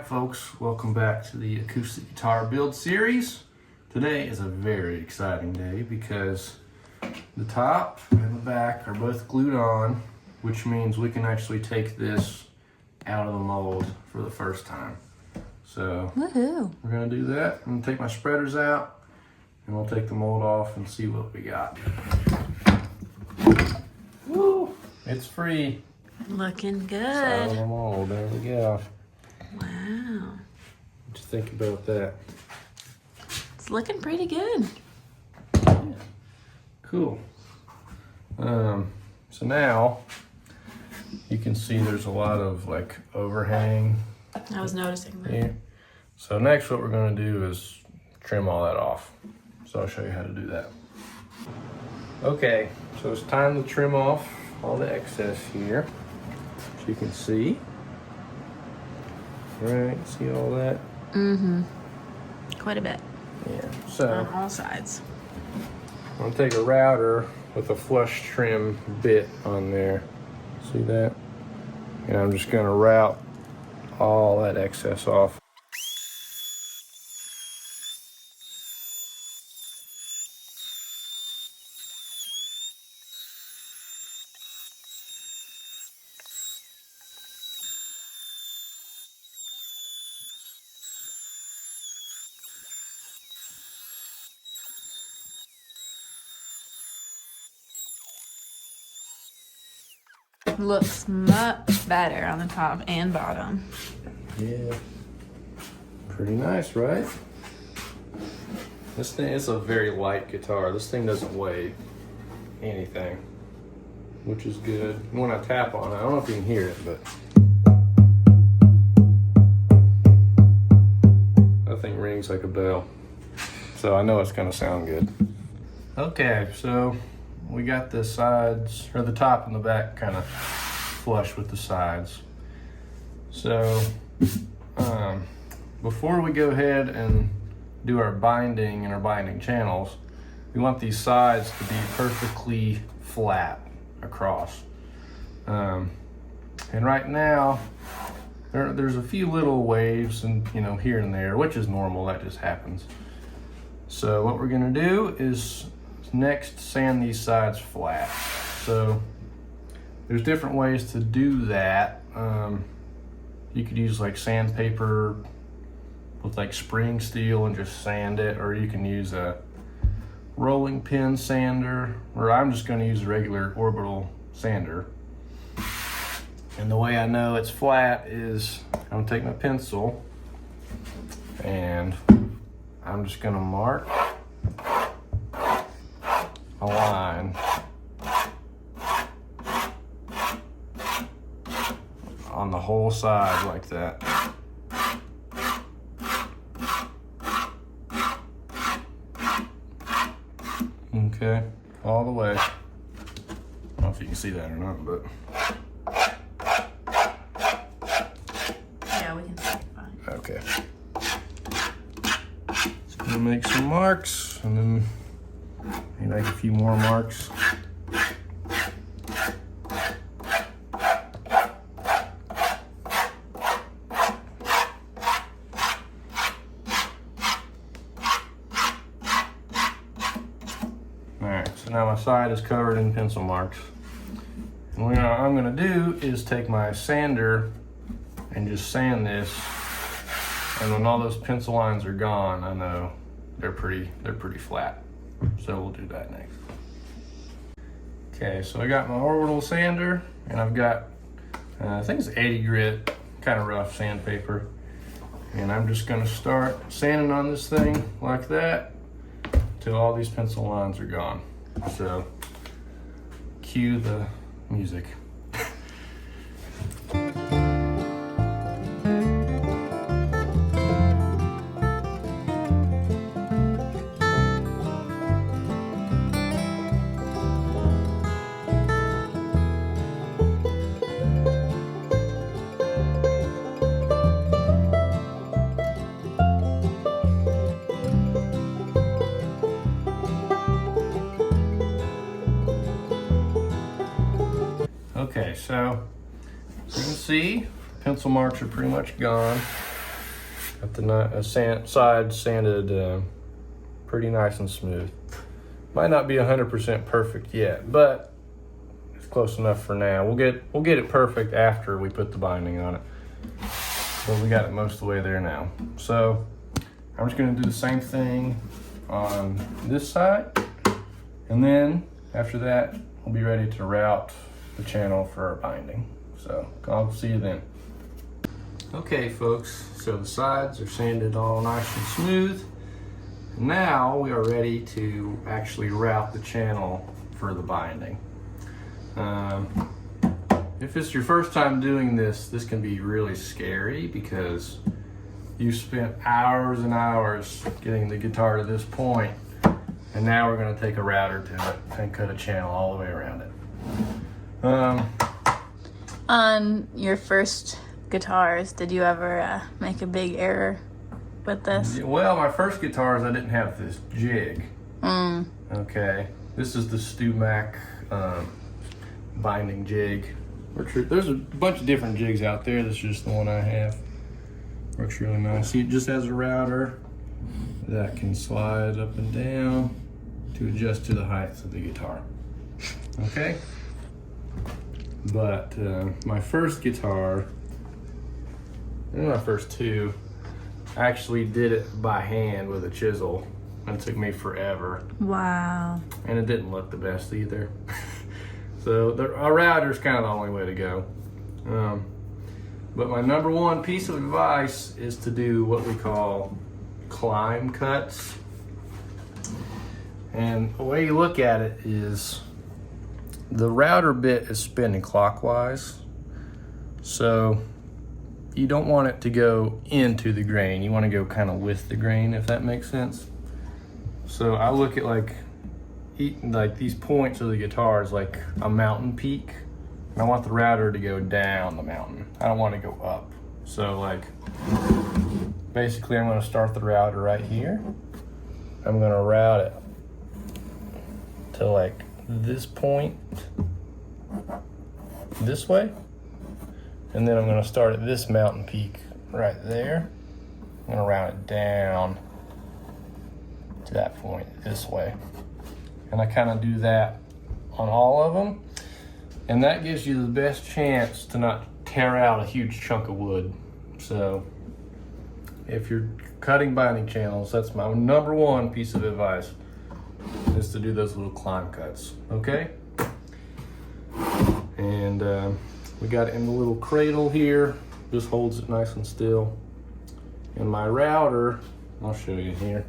folks, welcome back to the acoustic guitar build series. Today is a very exciting day because the top and the back are both glued on, which means we can actually take this out of the mold for the first time. So woohoo! We're gonna do that. I'm gonna take my spreaders out and we'll take the mold off and see what we got. Woo! It's free. Looking It's out of good. the mold. There we go. Wow. What you think about that? It's looking pretty good. Yeah. Cool. So now you can see there's a lot of like overhang I was noticing that. here. So next what we're going to do is trim all that off. So I'll show you how to do that. Okay, so it's time to trim off all the excess here. So you can see. Right, see all that? Mm-hmm. Quite a bit. Yeah. So On all sides. I'm gonna take a router with a flush trim bit on there. See that? And I'm just gonna route all that excess off. Looks much better on the top and bottom. Yeah. Pretty nice, right? This thing is a very light guitar. This thing doesn't weigh anything, which is good. When I tap on it, I don't know if you can hear it, but that thing rings like a bell. So I know it's gonna sound good. Okay, so we got the sides, or the top and the back kind of flush with the sides. So before we go ahead and do our binding and our binding channels, we want these sides to be perfectly flat across. And right now, there's a few little waves and here and there, which is normal, that just happens. So what we're gonna do is next sand these sides flat. So there's different ways to do that. You could use like sandpaper with like spring steel and just sand it, or you can use a rolling pin sander, or I'm just going to use a regular orbital sander. And the way I know it's flat is I'm going to take my pencil and I'm just going to mark a line on the whole side like that. Okay, all the way. I don't know if you can see that or not, but Yeah, we can see it fine. okay. Just gonna make some marks and then maybe make a few more marks. Alright, so now my side is covered in pencil marks. And what I'm gonna do is take my sander and just sand this. And when all those pencil lines are gone, I know they're pretty flat. So we'll do that next. Okay, so I got my orbital sander and I've got, I think it's 80 grit, kind of rough sandpaper. And I'm just gonna start sanding on this thing like that till all these pencil lines are gone. So, cue the music. Okay, so you can see pencil marks are pretty much gone. Got the side sanded pretty nice and smooth. Might not be 100% perfect yet, but it's close enough for now. We'll get it perfect after we put the binding on it. But we got it most of the way there now. So I'm just gonna do the same thing on this side. And then after that, we'll be ready to route the channel for our binding. So I'll see you then. Okay folks, so the sides are sanded all nice and smooth. Now we are ready to actually route the channel for the binding. If it's your first time doing this, this can be really scary because you spent hours and hours getting the guitar to this point, and now we're going to take a router to it and cut a channel all the way around it. On your first guitars, did you ever make a big error with this? Well, my first guitars, I didn't have this jig. Okay, this is the StewMac binding jig. There's a bunch of different jigs out there. This is just the one I have. Works really nice. See, it just has a router that can slide up and down to adjust to the height of the guitar. Okay? But my first guitar, and my first two, I actually did it by hand with a chisel. It took me forever. Wow. And it didn't look the best either. So our router is kind of the only way to go. But my number one piece of advice is to do what we call climb cuts. And the way you look at it is the router bit is spinning clockwise. So you don't want it to go into the grain. You want to go kind of with the grain, if that makes sense. So I look at like these points of the guitar is like a mountain peak. And I want the router to go down the mountain. I don't want to go up. So like, basically I'm going to start the router right here. I'm going to route it to like this point, this way. And then I'm going to start at this mountain peak right there. I'm going to route it down to that point this way. And I kind of do that on all of them. And that gives you the best chance to not tear out a huge chunk of wood. So if you're cutting binding channels, that's my number one piece of advice, is to do those little climb cuts, okay? And we got it in the little cradle here. Just holds it nice and still. And my router, I'll show you here.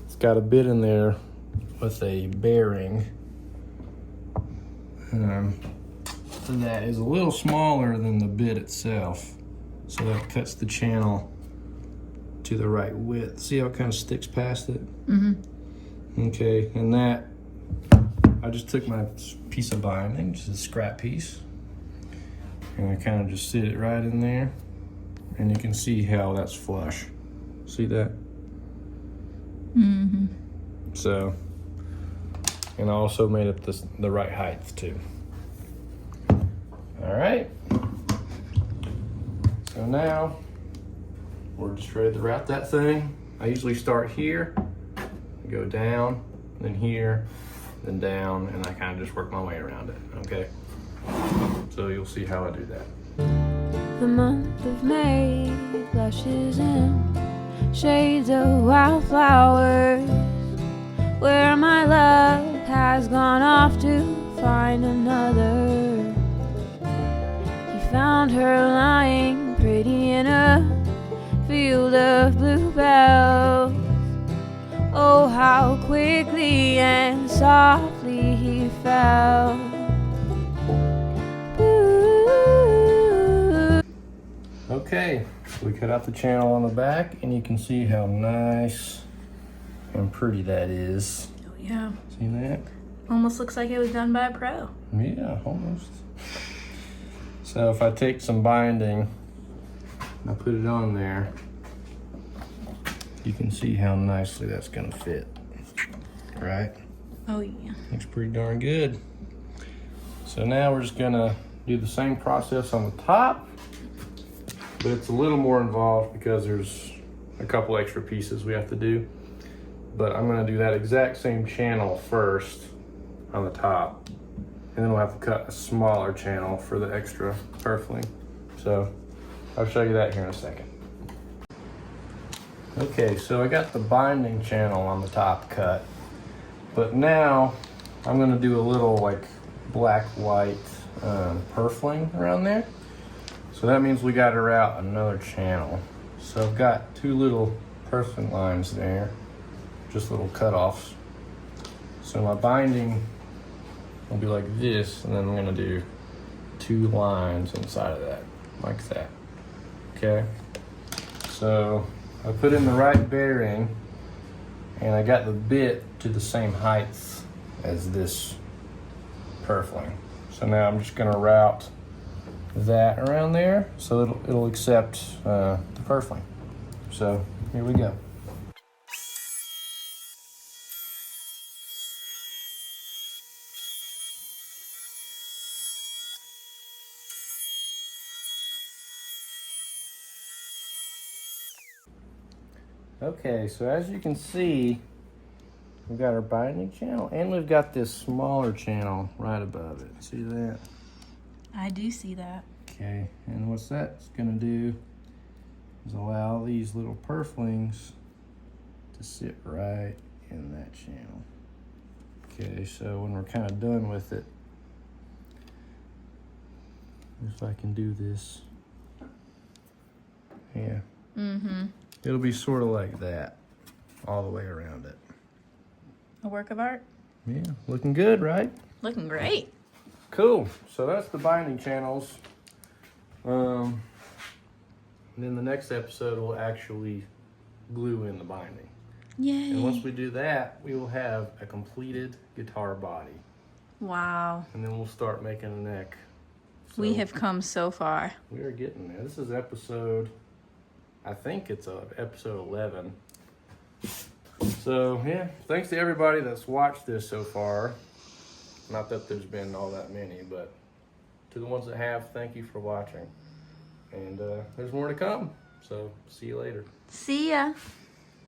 It's got a bit in there with a bearing that is a little smaller than the bit itself. So that cuts the channel to the right width. See how it kind of sticks past it? Okay, and that, I just took my piece of binding, just a scrap piece, and I kind of just sit it right in there, and you can see how that's flush. See that? So, and I also made it the right height too. All right. So now we're just ready to route that thing. I usually start here, go down, then here, then down, and I kind of just work my way around it, okay? So you'll see how I do that. The month of May blushes in shades of wildflowers, where my love has gone off to find another. He found her lying pretty in a field of bluebells. Oh, how quickly and softly he fell. Ooh. Okay, we cut out the channel on the back, and you can see how nice and pretty that is. Oh yeah. See that? Almost looks like it was done by a pro. Yeah, almost. So if I take some binding, I put it on there, you can see how nicely that's gonna fit, right? Oh yeah. Looks pretty darn good. So now we're just gonna do the same process on the top. but it's a little more involved because there's a couple extra pieces we have to do. But I'm gonna do that exact same channel first on the top, and then we'll have to cut a smaller channel for the extra purfling. So I'll show you that here in a second. Okay, so I got the binding channel on the top cut, but now I'm gonna do a little like black-white purfling around there. So that means we gotta route another channel. So I've got two little purfling lines there, just little cutoffs. So my binding will be like this, and then I'm gonna do two lines inside of that, like that. Okay, so I put in the right bearing, and I got the bit to the same height as this purfling. So now I'm just gonna route that around there so it'll accept the purfling. So here we go. Okay, so as you can see, we've got our binding channel and we've got this smaller channel right above it. See that? I do see that. Okay, and what's that's gonna do is allow these little purflings to sit right in that channel. Okay, so when we're kind of done with it, if I can do this, yeah. Mm-hmm. It'll be sort of like that, all the way around it. A work of art. Yeah, looking good, right? Looking great. Cool. So that's the binding channels. And then the next episode will actually glue in the binding. Yay. And once we do that, we will have a completed guitar body. Wow. And then we'll start making a neck. So We have come so far. we are getting there. This is episode, I think it's episode 11. So yeah, thanks to everybody that's watched this so far. Not that there's been all that many, but to the ones that have, thank you for watching. And there's more to come. So see you later. See ya.